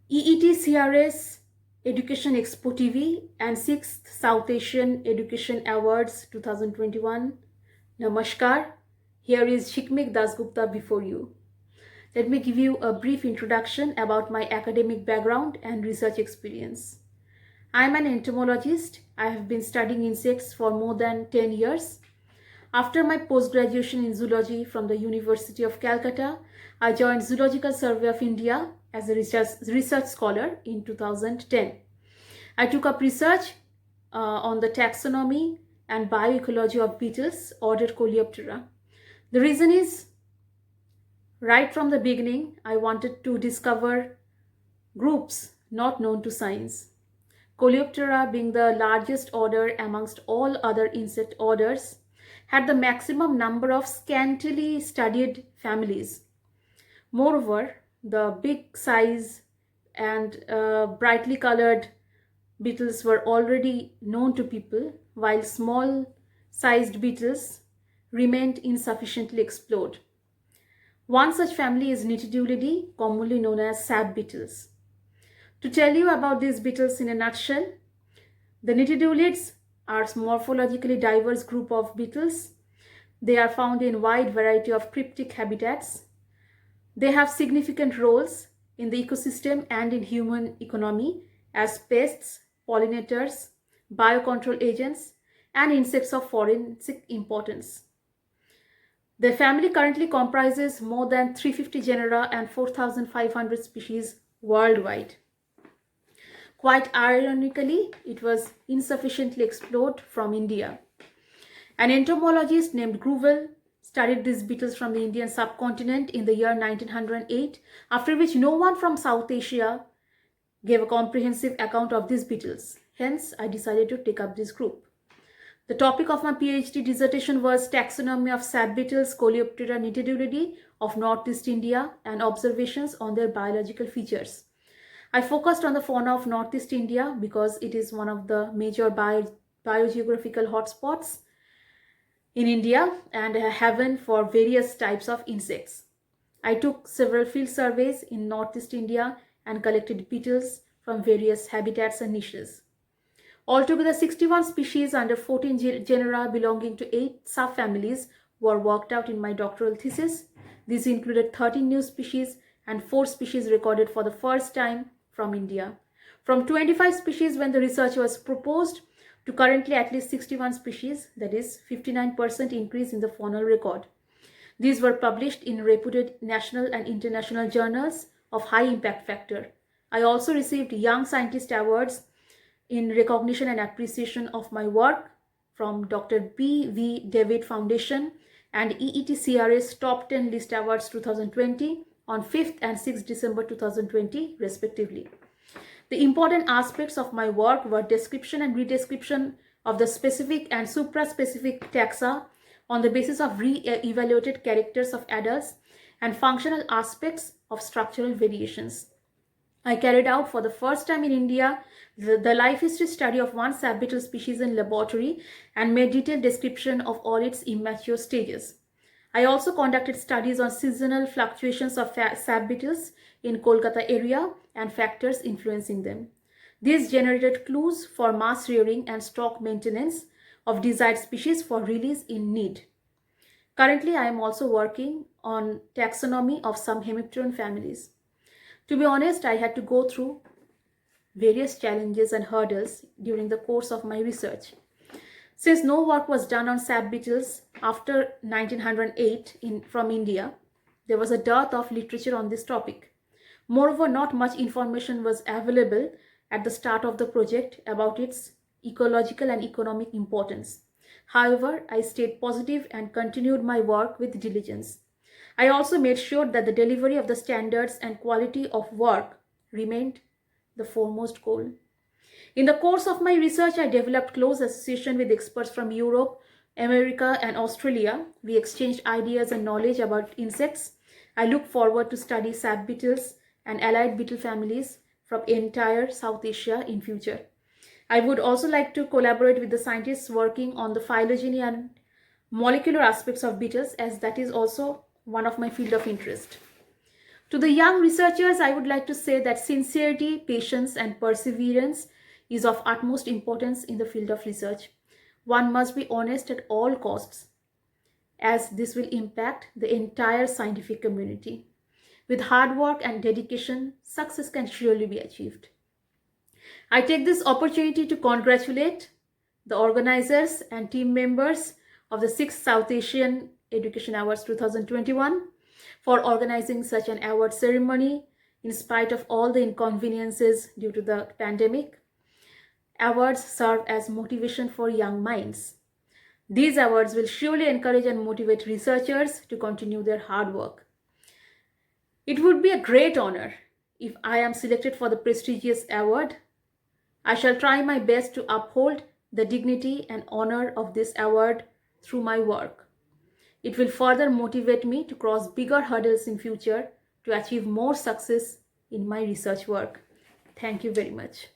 EET CRS Education Expo TV and 6th South Asian Education Awards 2021. Namaskar. Here is Shikmik Dasgupta before you. Let me give you a brief introduction about my academic background and research experience. I am an entomologist. I have been studying insects for more than 10 years. After my post-graduation in zoology from the University of Calcutta, I joined Zoological Survey of India as a research scholar in 2010. I took up research on the taxonomy and bioecology of beetles, order Coleoptera. The reason is, right from the beginning, I wanted to discover groups not known to science. Coleoptera, being the largest order amongst all other insect orders, had the maximum number of scantily studied families. Moreover, the big size and brightly colored beetles were already known to people, while small sized beetles remained insufficiently explored. One such family is Nitidulidae, commonly known as sap beetles. To tell you about these beetles in a nutshell, the Nitidulids are a morphologically diverse group of beetles. They are found in wide variety of cryptic habitats. They have significant roles in the ecosystem and in human economy as pests, pollinators, biocontrol agents, and insects of forensic importance. The family currently comprises more than 350 genera and 4,500 species worldwide. Quite ironically, it was insufficiently explored from India. An entomologist named Gruvell studied these beetles from the Indian subcontinent in the year 1908, after which no one from South Asia gave a comprehensive account of these beetles. Hence, I decided to take up this group. The topic of my PhD dissertation was taxonomy of sap beetles, Coleoptera nitidulidae of Northeast India, and observations on their biological features. I focused on the fauna of Northeast India because it is one of the major biogeographical hotspots in India and a haven for various types of insects. I took several field surveys in Northeast India and collected beetles from various habitats and niches. Altogether, 61 species under 14 genera belonging to 8 subfamilies were worked out in my doctoral thesis. These included 13 new species and 4 species recorded for the first time from India. From 25 species when the research was proposed to currently at least 61 species, that is 59% increase in the faunal record. These were published in reputed national and international journals of high impact factor. I also received Young Scientist Awards in recognition and appreciation of my work from Dr. B.V. David Foundation and EETCRS Top 10 List Awards 2020 on 5th and 6th December 2020 respectively. The important aspects of my work were description and redescription of the specific and supra-specific taxa on the basis of re-evaluated characters of adults and functional aspects of structural variations. I carried out for the first time in India the life history study of one sap beetle species in laboratory and made detailed description of all its immature stages. I also conducted studies on seasonal fluctuations of sap beetles in Kolkata area and factors influencing them. These generated clues for mass rearing and stock maintenance of desired species for release in need. Currently, I am also working on taxonomy of some hemipteran families. To be honest, I had to go through various challenges and hurdles during the course of my research. Since no work was done on sap beetles after 1908 from India, there was a dearth of literature on this topic. Moreover, not much information was available at the start of the project about its ecological and economic importance. However, I stayed positive and continued my work with diligence. I also made sure that the delivery of the standards and quality of work remained the foremost goal. In the course of my research, I developed close association with experts from Europe, America, and Australia. We exchanged ideas and knowledge about insects. I look forward to study sap beetles and allied beetle families from entire South Asia in future. I would also like to collaborate with the scientists working on the phylogeny and molecular aspects of beetles, as that is also one of my field of interest. To the young researchers, I would like to say that sincerity, patience, and perseverance is of utmost importance in the field of research. One must be honest at all costs, as this will impact the entire scientific community. With hard work and dedication, success can surely be achieved. I take this opportunity to congratulate the organizers and team members of the 6th South Asian Education Awards 2021 for organizing such an award ceremony in spite of all the inconveniences due to the pandemic. Awards serve as motivation for young minds. These awards will surely encourage and motivate researchers to continue their hard work. It would be a great honor if I am selected for the prestigious award. I shall try my best to uphold the dignity and honor of this award through my work. It will further motivate me to cross bigger hurdles in future to achieve more success in my research work. Thank you very much.